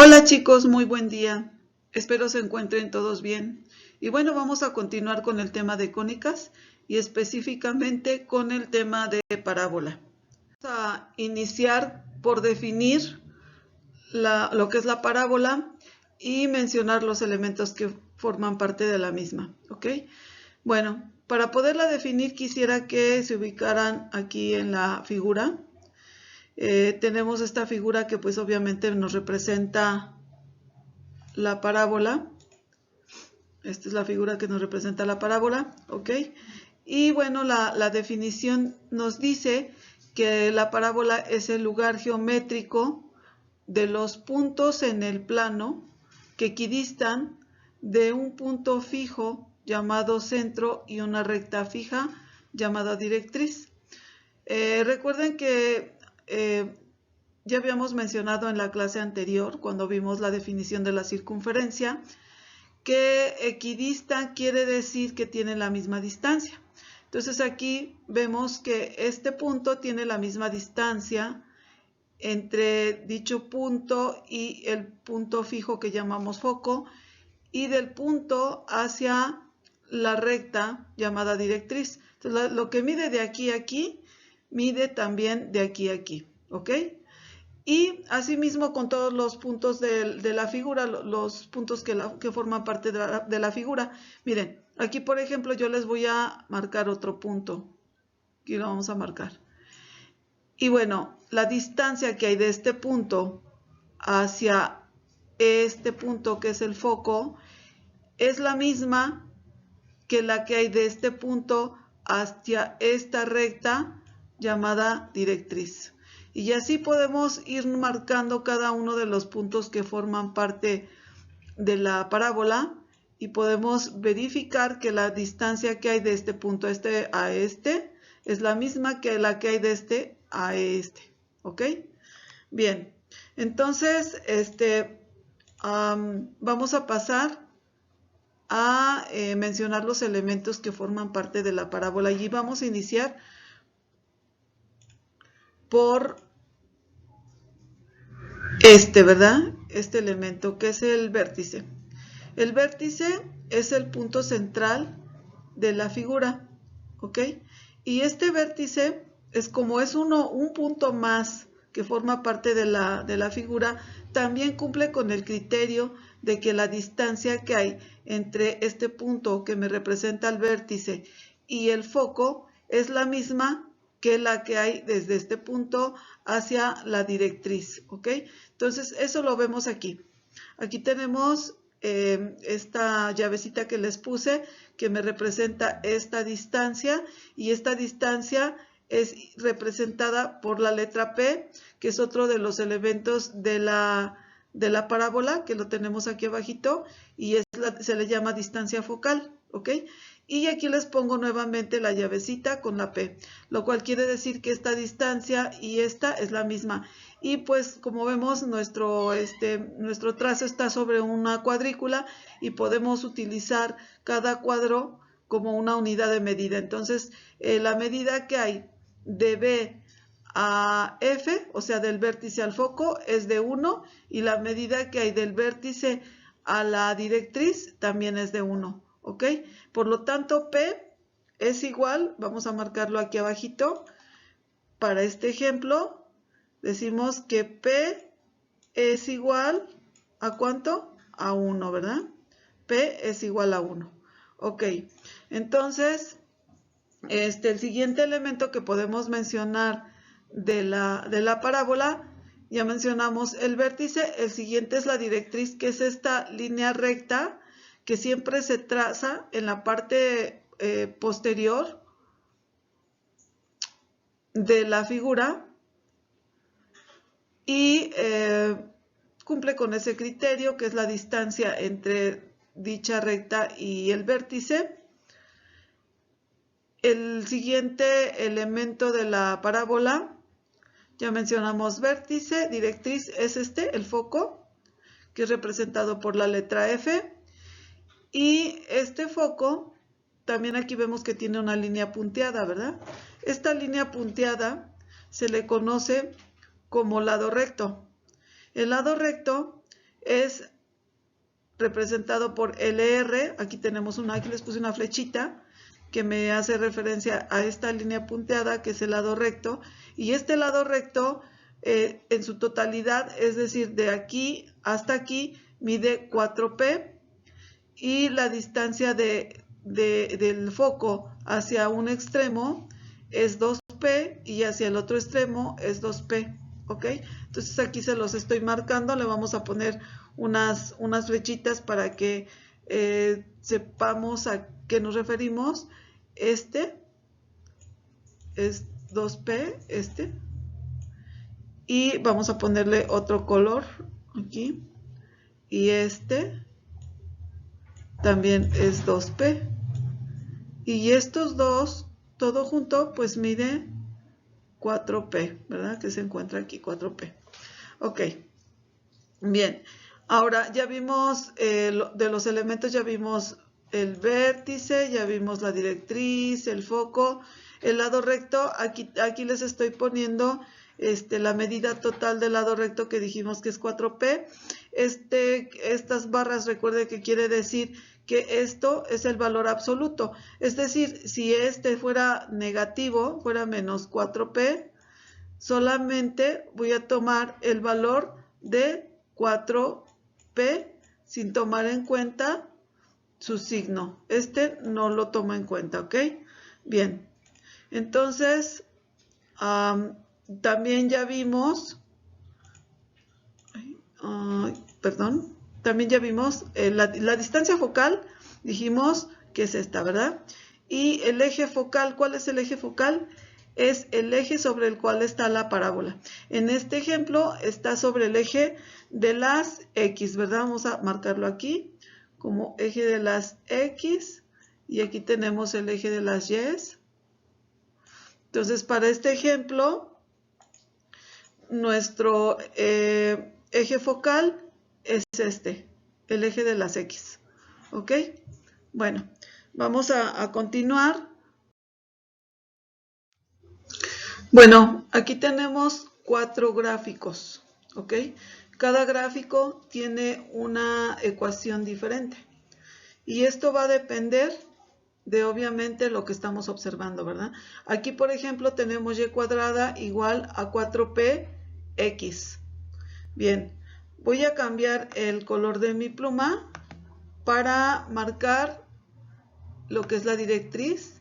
Hola chicos, muy buen día. Espero se encuentren todos bien. Y bueno, vamos a continuar con el tema de cónicas y específicamente con el tema de parábola. Vamos a iniciar por definir lo que es la parábola y mencionar los elementos que forman parte de la misma. ¿Ok? Bueno, para poderla definir quisiera que se ubicaran aquí en la figura. Tenemos esta figura que pues obviamente nos representa la parábola. Esta es la figura que nos representa la parábola, ¿ok? Y bueno, la definición nos dice que la parábola es el lugar geométrico de los puntos en el plano que equidistan de un punto fijo llamado centro y una recta fija llamada directriz. Recuerden que ya habíamos mencionado en la clase anterior, cuando vimos la definición de la circunferencia, que equidistan quiere decir que tiene la misma distancia. Entonces aquí vemos que este punto tiene la misma distancia entre dicho punto y el punto fijo que llamamos foco, y del punto hacia la recta llamada directriz. Entonces lo que mide de aquí a aquí, mide también de aquí a aquí, ¿ok? Y asimismo con todos los puntos de la figura, los puntos que forman parte de la figura. Miren, aquí por ejemplo yo les voy a marcar otro punto. Aquí lo vamos a marcar. Y bueno, la distancia que hay de este punto hacia este punto que es el foco es la misma que la que hay de este punto hacia esta recta llamada directriz. Y así podemos ir marcando cada uno de los puntos que forman parte de la parábola y podemos verificar que la distancia que hay de este punto a este es la misma que la que hay de este a este. ¿Ok? Bien, entonces vamos a pasar a mencionar los elementos que forman parte de la parábola y vamos a iniciar por ¿verdad? Este elemento que es el vértice. El vértice es el punto central de la figura, ¿ok? Y este vértice es como es un punto más que forma parte de la figura, también cumple con el criterio de que la distancia que hay entre este punto que me representa el vértice y el foco es la misma que la que hay desde este punto hacia la directriz, ¿ok? Entonces, eso lo vemos aquí. Aquí tenemos esta llavecita que les puse que me representa esta distancia, y esta distancia es representada por la letra P, que es otro de los elementos de la parábola, que lo tenemos aquí abajito, y se le llama distancia focal, ¿ok? Y aquí les pongo nuevamente la llavecita con la P, lo cual quiere decir que esta distancia y esta es la misma. Y pues como vemos nuestro trazo está sobre una cuadrícula y podemos utilizar cada cuadro como una unidad de medida. Entonces la medida que hay de B a F, o sea del vértice al foco, es de 1, y la medida que hay del vértice a la directriz también es de 1, ¿ok? Por lo tanto P es igual, vamos a marcarlo aquí abajito, para este ejemplo decimos que P es igual a ¿cuánto? A 1, ¿verdad? P es igual a 1. Ok, entonces el siguiente elemento que podemos mencionar de la parábola, ya mencionamos el vértice, el siguiente es la directriz, que es esta línea recta que siempre se traza en la parte posterior de la figura y cumple con ese criterio que es la distancia entre dicha recta y el vértice. El siguiente elemento de la parábola, ya mencionamos vértice, directriz es el foco, que es representado por la letra F, y este foco también aquí vemos que tiene una línea punteada, ¿verdad? Esta línea punteada se le conoce como lado recto. El lado recto es representado por LR. Aquí tenemos aquí les puse una flechita que me hace referencia a esta línea punteada que es el lado recto, y este lado recto en su totalidad, es decir, de aquí hasta aquí, mide 4P, y la distancia del foco hacia un extremo es 2P y hacia el otro extremo es 2P, ¿ok? Entonces aquí se los estoy marcando, le vamos a poner unas flechitas para que sepamos a qué nos referimos. Este es 2P, y vamos a ponerle otro color aquí, y este también es 2P, y estos dos, todo junto, pues mide 4P, ¿verdad? Que se encuentra aquí, 4P. Ok, bien. Ahora ya vimos de los elementos, ya vimos el vértice, ya vimos la directriz, el foco, el lado recto. Aquí les estoy poniendo la medida total del lado recto que dijimos que es 4P. Estas barras, recuerde que quiere decir que esto es el valor absoluto. Es decir, si este fuera negativo, fuera menos 4P, solamente voy a tomar el valor de 4P sin tomar en cuenta su signo. No lo tomo en cuenta, ¿ok? Bien, entonces también ya vimos, también ya vimos la distancia focal, dijimos que es esta, ¿verdad? Y el eje focal, ¿cuál es el eje focal? Es el eje sobre el cual está la parábola. En este ejemplo está sobre el eje de las X, ¿verdad? Vamos a marcarlo aquí como eje de las X, y aquí tenemos el eje de las Y. Entonces, para este ejemplo, nuestro eje focal es el eje de las X. ¿Ok? Bueno, vamos a continuar. Bueno, aquí tenemos 4 gráficos. ¿Ok? Cada gráfico tiene una ecuación diferente. Y esto va a depender de obviamente lo que estamos observando, ¿verdad? Aquí, por ejemplo, tenemos y cuadrada igual a 4px. Bien, voy a cambiar el color de mi pluma para marcar lo que es la directriz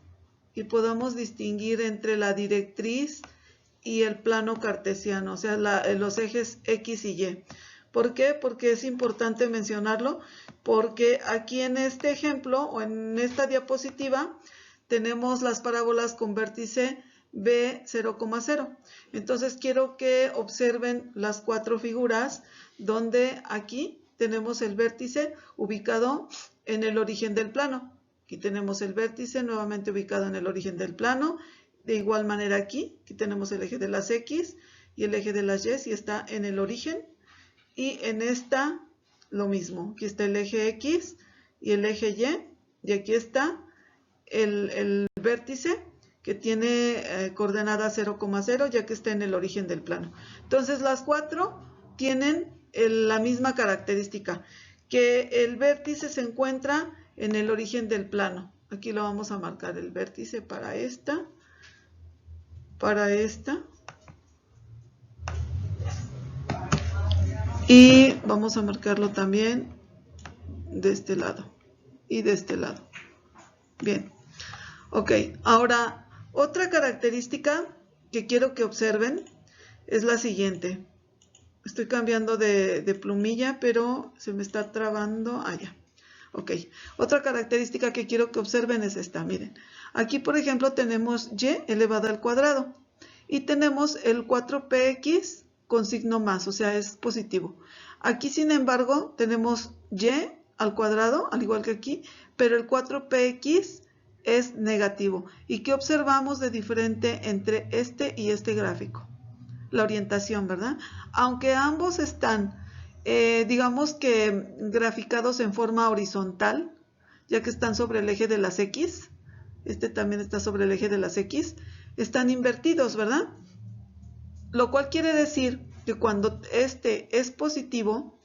y podamos distinguir entre la directriz y el plano cartesiano, o sea, los ejes X y Y. ¿Por qué? Porque es importante mencionarlo, porque aquí en este ejemplo o en esta diapositiva tenemos las parábolas con vértice B 0,0. Entonces quiero que observen las 4 figuras donde aquí tenemos el vértice ubicado en el origen del plano. Aquí tenemos el vértice nuevamente ubicado en el origen del plano. De igual manera aquí tenemos el eje de las X y el eje de las Y, y está en el origen. Y en esta lo mismo, aquí está el eje X y el eje Y aquí está el vértice que tiene coordenada 0,0 ya que está en el origen del plano. Entonces las 4 tienen la misma característica, que el vértice se encuentra en el origen del plano. Aquí lo vamos a marcar el vértice para esta. Y vamos a marcarlo también de este lado y de este lado. Bien, ok. Ahora, otra característica que quiero que observen es la siguiente. Estoy cambiando de plumilla, pero se me está trabando. Ya. Ok. Otra característica que quiero que observen es esta. Miren, aquí por ejemplo tenemos y elevado al cuadrado y tenemos el 4px con signo más, o sea, es positivo. Aquí, sin embargo, tenemos y al cuadrado, al igual que aquí, pero el 4px es negativo. ¿Y qué observamos de diferente entre este y este gráfico? La orientación, ¿verdad? Aunque ambos están, digamos que graficados en forma horizontal, ya que están sobre el eje de las X, este también está sobre el eje de las X, están invertidos, ¿verdad? Lo cual quiere decir que cuando este es positivo,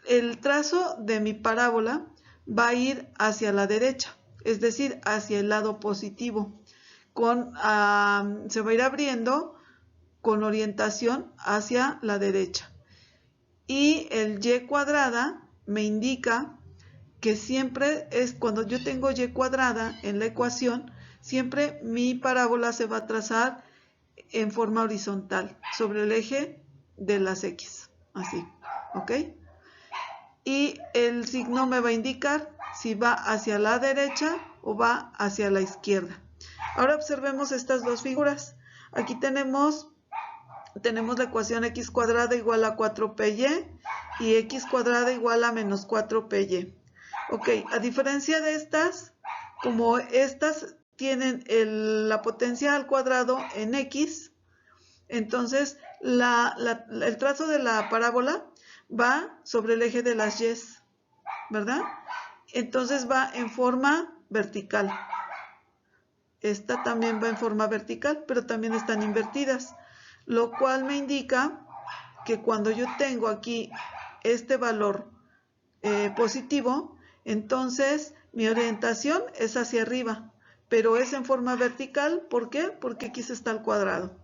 el trazo de mi parábola va a ir hacia la derecha, es decir, hacia el lado positivo. Se va a ir abriendo con orientación hacia la derecha. Y el y cuadrada me indica que siempre es cuando yo tengo y cuadrada en la ecuación, siempre mi parábola se va a trazar en forma horizontal sobre el eje de las X, así, ¿ok? Y el signo me va a indicar si va hacia la derecha o va hacia la izquierda. Ahora observemos estas dos figuras. Aquí tenemos la ecuación x cuadrada igual a 4py y x cuadrada igual a menos 4py. Ok, a diferencia de estas, como estas tienen la potencia al cuadrado en x, entonces el trazo de la parábola va sobre el eje de las y, ¿verdad? Entonces va en forma vertical. Esta también va en forma vertical, pero también están invertidas, lo cual me indica que cuando yo tengo aquí este valor positivo, entonces mi orientación es hacia arriba, pero es en forma vertical. ¿Por qué? Porque aquí está al cuadrado.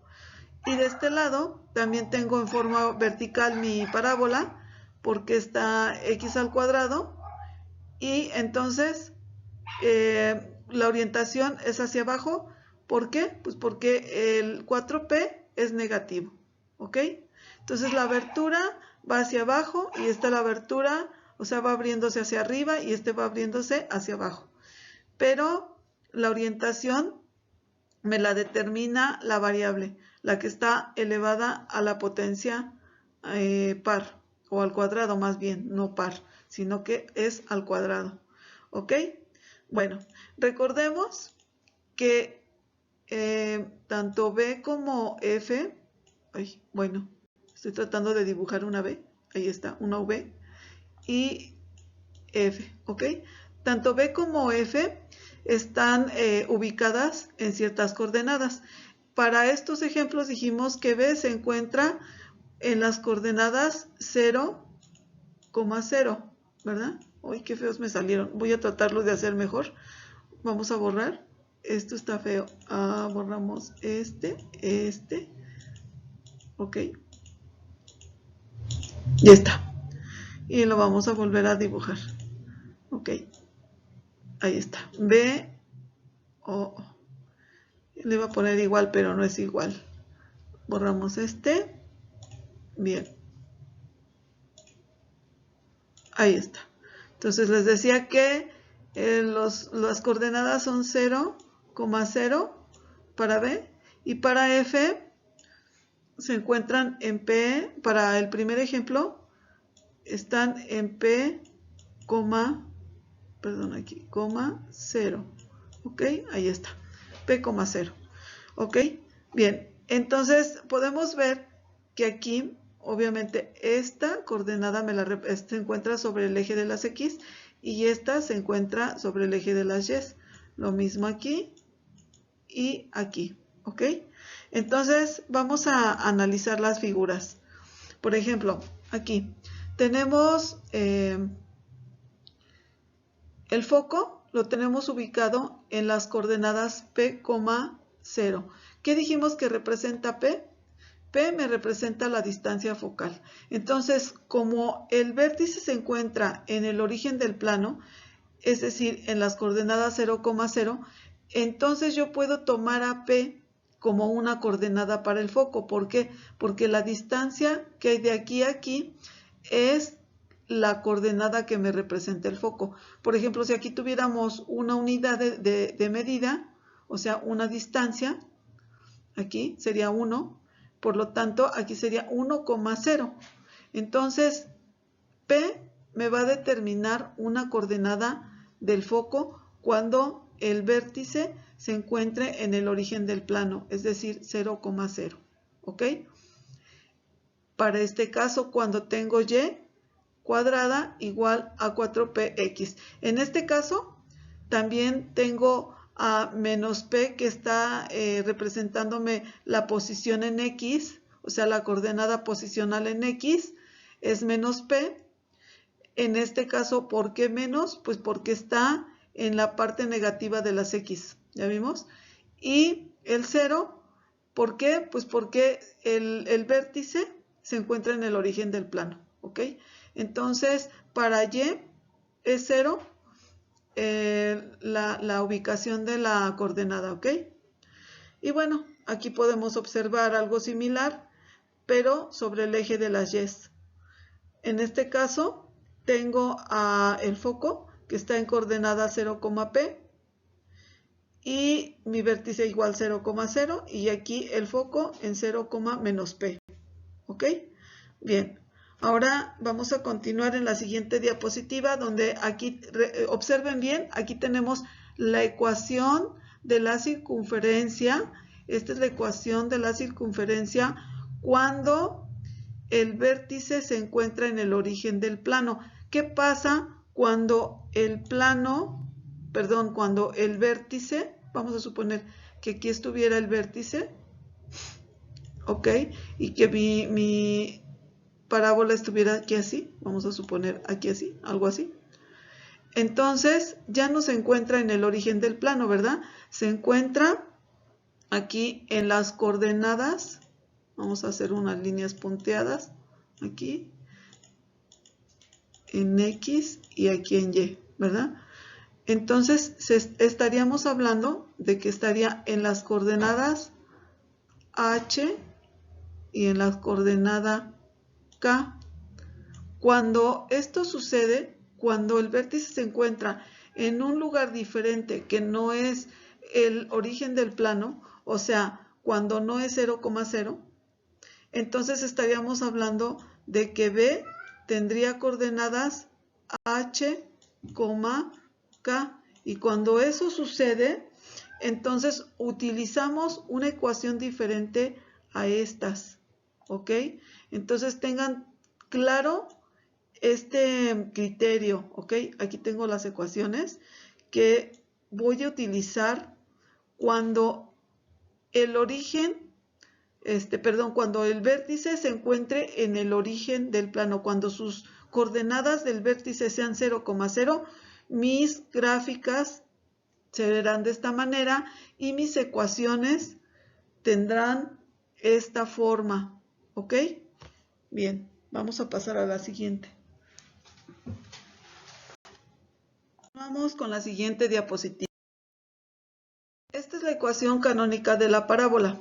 Y de este lado también tengo en forma vertical mi parábola, porque está x al cuadrado, y entonces la orientación es hacia abajo. ¿Por qué? Pues porque el 4p es negativo, ¿ok? Entonces la abertura va hacia abajo y esta la abertura, o sea, va abriéndose hacia arriba y este va abriéndose hacia abajo. Pero la orientación me la determina la variable, la que está elevada a la potencia par, o al cuadrado más bien, no par, sino que es al cuadrado, ¿ok? Bueno, recordemos que tanto B como F, bueno, estoy tratando de dibujar una B, ahí está, una V y F, ¿ok? Tanto B como F están ubicadas en ciertas coordenadas. Para estos ejemplos dijimos que B se encuentra en las coordenadas 0, 0, ¿verdad? Uy, qué feos me salieron. Voy a tratarlo de hacer mejor. Vamos a borrar. Esto está feo. Borramos este. Ok. Ya está. Y lo vamos a volver a dibujar. Ok. Ahí está. B. Le iba a poner igual, pero no es igual. Borramos este. Bien. Ahí está. Entonces les decía que las coordenadas son 0, 0 para B y para F se encuentran en P. Para el primer ejemplo están en P, perdón, aquí, 0. Ok, ahí está. P, 0. Ok, bien. Entonces podemos ver que aquí obviamente esta coordenada se encuentra sobre el eje de las X y esta se encuentra sobre el eje de las Y. Lo mismo aquí y aquí, ¿ok? Entonces vamos a analizar las figuras. Por ejemplo, aquí tenemos el foco, lo tenemos ubicado en las coordenadas P, 0. ¿Qué dijimos que representa P? P me representa la distancia focal. Entonces, como el vértice se encuentra en el origen del plano, es decir, en las coordenadas 0, 0, entonces yo puedo tomar a P como una coordenada para el foco. ¿Por qué? Porque la distancia que hay de aquí a aquí es la coordenada que me representa el foco. Por ejemplo, si aquí tuviéramos una unidad de medida, o sea, una distancia, aquí sería 1, por lo tanto, aquí sería 1,0. Entonces, P me va a determinar una coordenada del foco cuando el vértice se encuentre en el origen del plano, es decir, 0,0. ¿Ok? Para este caso, cuando tengo Y cuadrada igual a 4px. En este caso, también tengo a menos p que está representándome la posición en x, o sea, la coordenada posicional en x es menos p. En este caso, ¿por qué menos? Pues porque está en la parte negativa de las X, ¿ya vimos? Y el 0, ¿por qué? Pues porque el vértice se encuentra en el origen del plano, ¿ok? Entonces, para Y es 0 la ubicación de la coordenada, ¿ok? Y bueno, aquí podemos observar algo similar, pero sobre el eje de las Y's. En este caso, tengo el foco que está en coordenada 0, P y mi vértice igual 0,0 y aquí el foco en 0, menos P. ¿Ok? Bien. Ahora vamos a continuar en la siguiente diapositiva donde aquí, observen bien, aquí tenemos la ecuación de la circunferencia. Esta es la ecuación de la circunferencia cuando el vértice se encuentra en el origen del plano. ¿Qué pasa cuando cuando el vértice, vamos a suponer que aquí estuviera el vértice, ¿ok? Y que mi parábola estuviera aquí así, vamos a suponer aquí así, algo así. Entonces ya no se encuentra en el origen del plano, ¿verdad? Se encuentra aquí en las coordenadas, vamos a hacer unas líneas punteadas, aquí, en X y aquí en Y, ¿verdad? Entonces estaríamos hablando de que estaría en las coordenadas H y en la coordenada K. Cuando esto sucede, cuando el vértice se encuentra en un lugar diferente que no es el origen del plano, o sea, cuando no es 0,0, entonces estaríamos hablando de que B tendría coordenadas H, K. Y cuando eso sucede, entonces utilizamos una ecuación diferente a estas, ¿ok? Entonces tengan claro este criterio, ¿ok? Aquí tengo las ecuaciones que voy a utilizar cuando el origen, cuando el vértice se encuentre en el origen del plano, cuando sus coordenadas del vértice sean 0,0, mis gráficas se verán de esta manera y mis ecuaciones tendrán esta forma, ¿ok? Bien, vamos a pasar a la siguiente. Vamos con la siguiente diapositiva. Esta es la ecuación canónica de la parábola.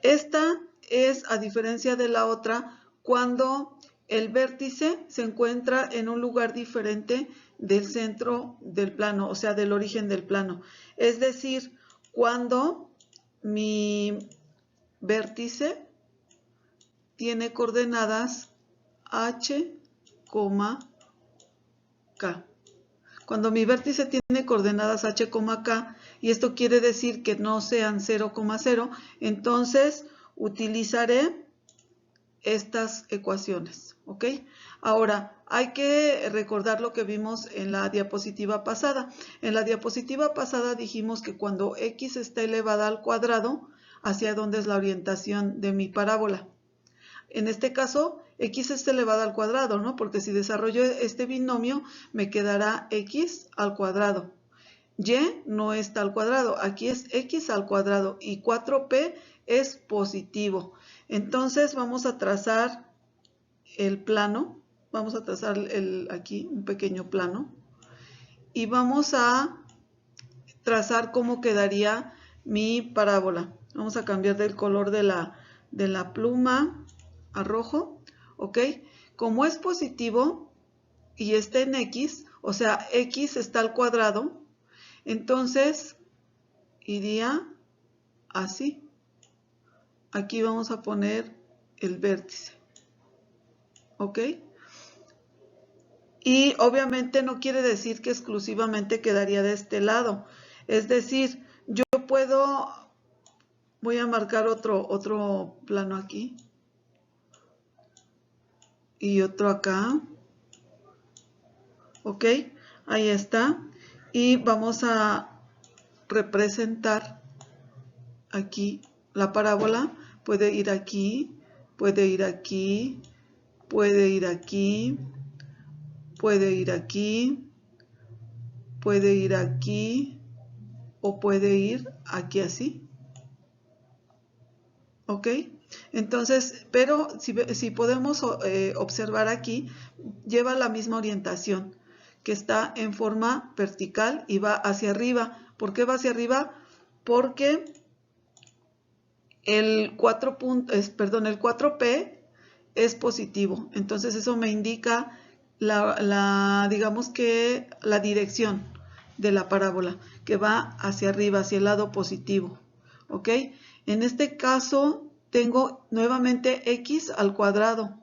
Esta es, a diferencia de la otra, cuando el vértice se encuentra en un lugar diferente del centro del plano, o sea, del origen del plano. Es decir, cuando mi vértice tiene coordenadas H, K. Cuando mi vértice tiene coordenadas H, K, y esto quiere decir que no sean 0,0, entonces utilizaré estas ecuaciones, ¿ok? Ahora, hay que recordar lo que vimos en la diapositiva pasada. En la diapositiva pasada dijimos que cuando X está elevada al cuadrado, ¿hacia dónde es la orientación de mi parábola? En este caso, X está elevada al cuadrado, ¿no? Porque si desarrollo este binomio, me quedará X al cuadrado. Y no está al cuadrado, aquí es X al cuadrado y 4P es positivo. Entonces vamos a trazar el plano, vamos a trazar aquí un pequeño plano y vamos a trazar cómo quedaría mi parábola. Vamos a cambiar del color de la pluma a rojo, ¿ok? Como es positivo y está en X, o sea, X está al cuadrado, entonces iría así. Aquí vamos a poner el vértice, ¿ok? Y obviamente no quiere decir que exclusivamente quedaría de este lado. Es decir, yo puedo, voy a marcar otro plano aquí y otro acá, ¿ok? Ahí está. Y vamos a representar aquí la parábola. Puede ir aquí, puede ir aquí, puede ir aquí, puede ir aquí, puede ir aquí o puede ir aquí así. ¿Ok? Entonces, pero si podemos observar aquí, lleva la misma orientación, que está en forma vertical y va hacia arriba. ¿Por qué va hacia arriba? Porque el 4P es positivo. Entonces eso me indica digamos que la dirección de la parábola, que va hacia arriba, hacia el lado positivo. ¿Ok? En este caso tengo nuevamente x al cuadrado,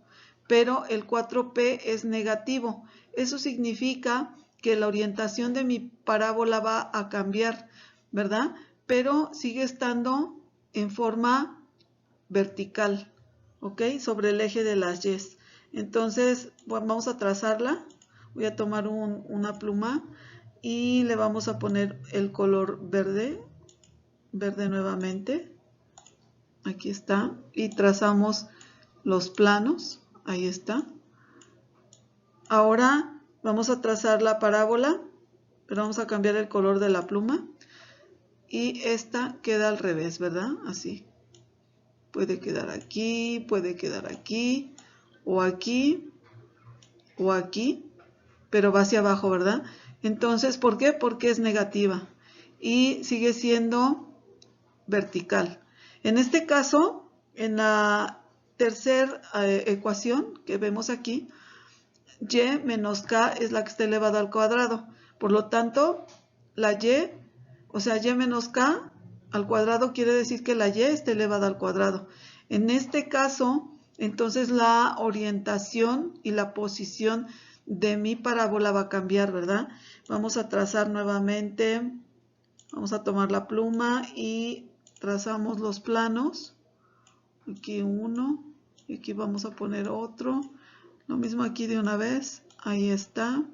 pero el 4p es negativo. Eso significa que la orientación de mi parábola va a cambiar, ¿verdad? Pero sigue estando en forma vertical, ¿ok? Sobre el eje de las y's. Entonces, bueno, vamos a trazarla. Voy a tomar una pluma y le vamos a poner el color verde, verde nuevamente. Aquí está. Y trazamos los planos. Ahí está. Ahora vamos a trazar la parábola, pero vamos a cambiar el color de la pluma. Y esta queda al revés, ¿verdad? Así. Puede quedar aquí, puede quedar aquí, o aquí, o aquí, pero va hacia abajo, ¿verdad? Entonces, ¿por qué? Porque es negativa y sigue siendo vertical. En este caso, en la tercera ecuación que vemos aquí, y menos k es la que está elevada al cuadrado. Por lo tanto, la y, o sea, y menos k al cuadrado quiere decir que la y está elevada al cuadrado. En este caso, entonces la orientación y la posición de mi parábola va a cambiar, ¿verdad? Vamos a trazar nuevamente, vamos a tomar la pluma y trazamos los planos. Aquí uno, y aquí vamos a poner otro. Lo mismo aquí de una vez, ahí está,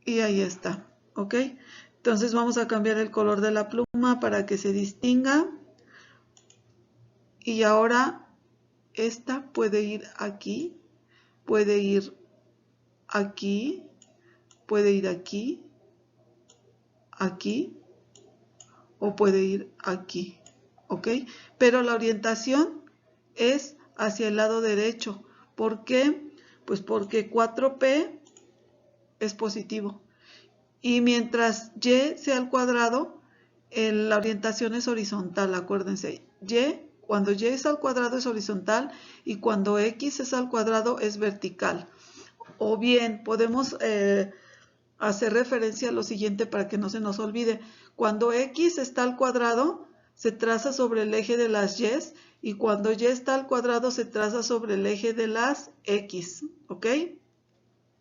y ahí está, ¿ok? Entonces vamos a cambiar el color de la pluma para que se distinga. Y ahora esta puede ir aquí, puede ir aquí, puede ir aquí, aquí, o puede ir aquí, ¿ok? Pero la orientación es hacia el lado derecho. ¿Por qué? Pues porque 4p es positivo. Y mientras y sea al cuadrado, la orientación es horizontal, acuérdense. Cuando y es al cuadrado es horizontal y cuando x es al cuadrado es vertical. O bien podemos hacer referencia a lo siguiente para que no se nos olvide. Cuando x está al cuadrado, se traza sobre el eje de las y's, y cuando y está al cuadrado se traza sobre el eje de las x. ¿Ok?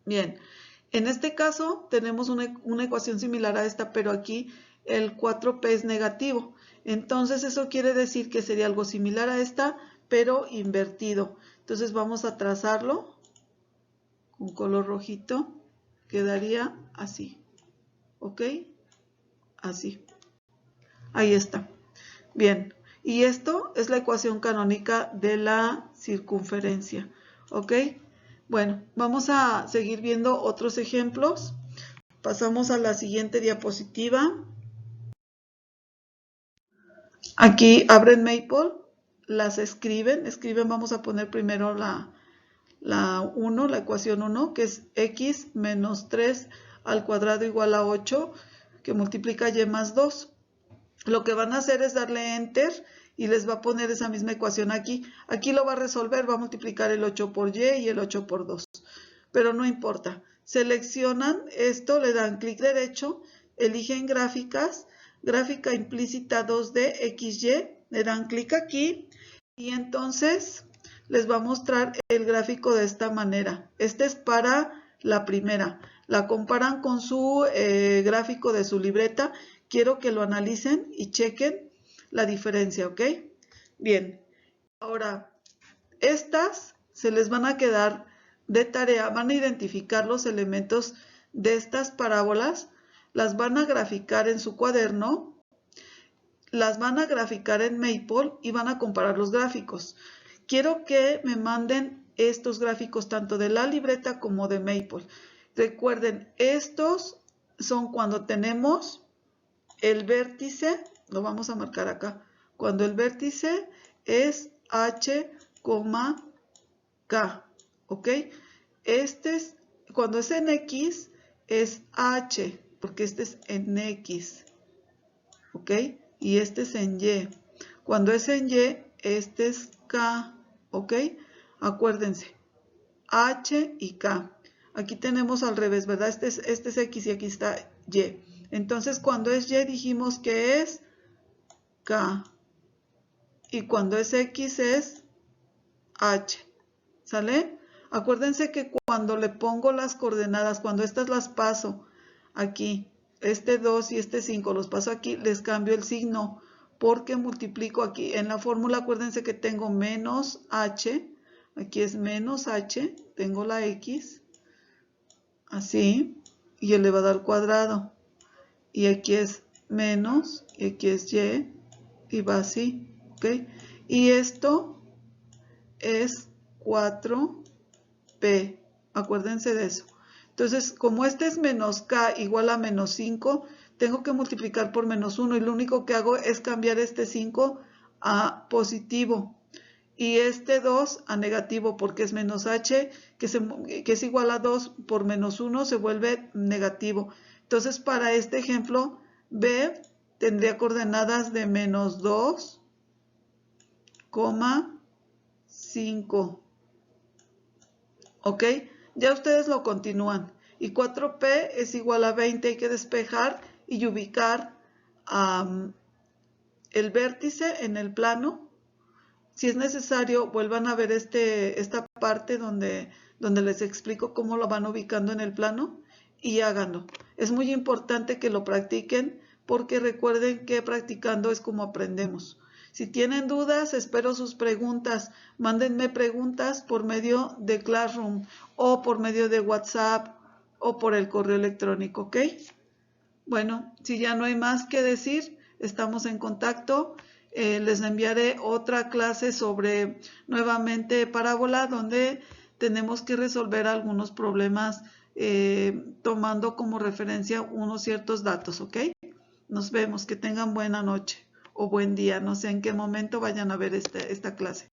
Bien. En este caso tenemos una ecuación similar a esta, pero aquí el 4p es negativo. Entonces eso quiere decir que sería algo similar a esta, pero invertido. Entonces vamos a trazarlo con color rojito. Quedaría así. ¿Ok? Así. Ahí está. Bien. Y esto es la ecuación canónica de la circunferencia. ¿Ok? Bueno, vamos a seguir viendo otros ejemplos. Pasamos a la siguiente diapositiva. Aquí abren Maple, las escriben, vamos a poner primero la 1, la ecuación 1, que es x menos 3 al cuadrado igual a 8, que multiplica y más 2. Lo que van a hacer es darle Enter y les va a poner esa misma ecuación aquí. Aquí lo va a resolver, va a multiplicar el 8 por y el 8 por 2. Pero no importa. Seleccionan esto, le dan clic derecho, eligen gráficas, gráfica implícita 2D XY, le dan clic aquí y entonces les va a mostrar el gráfico de esta manera. Este es para la primera. La comparan con su gráfico de su libreta. Quiero que lo analicen y chequen la diferencia, ¿ok? Bien. Ahora, estas se les van a quedar de tarea, van a identificar los elementos de estas parábolas, las van a graficar en su cuaderno, las van a graficar en Maple y van a comparar los gráficos. Quiero que me manden estos gráficos tanto de la libreta como de Maple. Recuerden, estos son cuando tenemos el vértice, lo vamos a marcar acá, cuando el vértice es H, K, ¿ok? Cuando es en X es H, porque este es en X, ¿ok? Y este es en Y. Cuando es en Y, este es K, ¿ok? Acuérdense, H y K. Aquí tenemos al revés, ¿verdad? Este es X y aquí está Y. Entonces, cuando es Y dijimos que es K. Y cuando es X es H. ¿Sale? Acuérdense que cuando le pongo las coordenadas, cuando estas las paso aquí, este 2 y este 5 los paso aquí, les cambio el signo porque multiplico aquí. En la fórmula acuérdense que tengo menos H, aquí es menos H, tengo la X, así, y elevado al cuadrado. Y aquí es menos, y aquí es Y, y va así, ¿ok? Y esto es 4P, acuérdense de eso. Entonces, como este es menos K igual a menos 5, tengo que multiplicar por menos 1 y lo único que hago es cambiar este 5 a positivo y este 2 a negativo porque es menos H, que es igual a 2 por menos 1 se vuelve negativo. Entonces, para este ejemplo, B tendría coordenadas de menos 2, 5. ¿Ok? Ya ustedes lo continúan. Y 4P es igual a 20. Hay que despejar y ubicar el vértice en el plano. Si es necesario, vuelvan a ver esta parte donde les explico cómo lo van ubicando en el plano y háganlo. Es muy importante que lo practiquen porque recuerden que practicando es como aprendemos. Si tienen dudas, espero sus preguntas. Mándenme preguntas por medio de Classroom o por medio de WhatsApp o por el correo electrónico, ¿ok? Bueno, si ya no hay más que decir, estamos en contacto. Les enviaré otra clase sobre nuevamente parábola donde tenemos que resolver algunos problemas tomando como referencia unos ciertos datos, ¿ok? Nos vemos, que tengan buena noche o buen día, no sé en qué momento vayan a ver esta clase.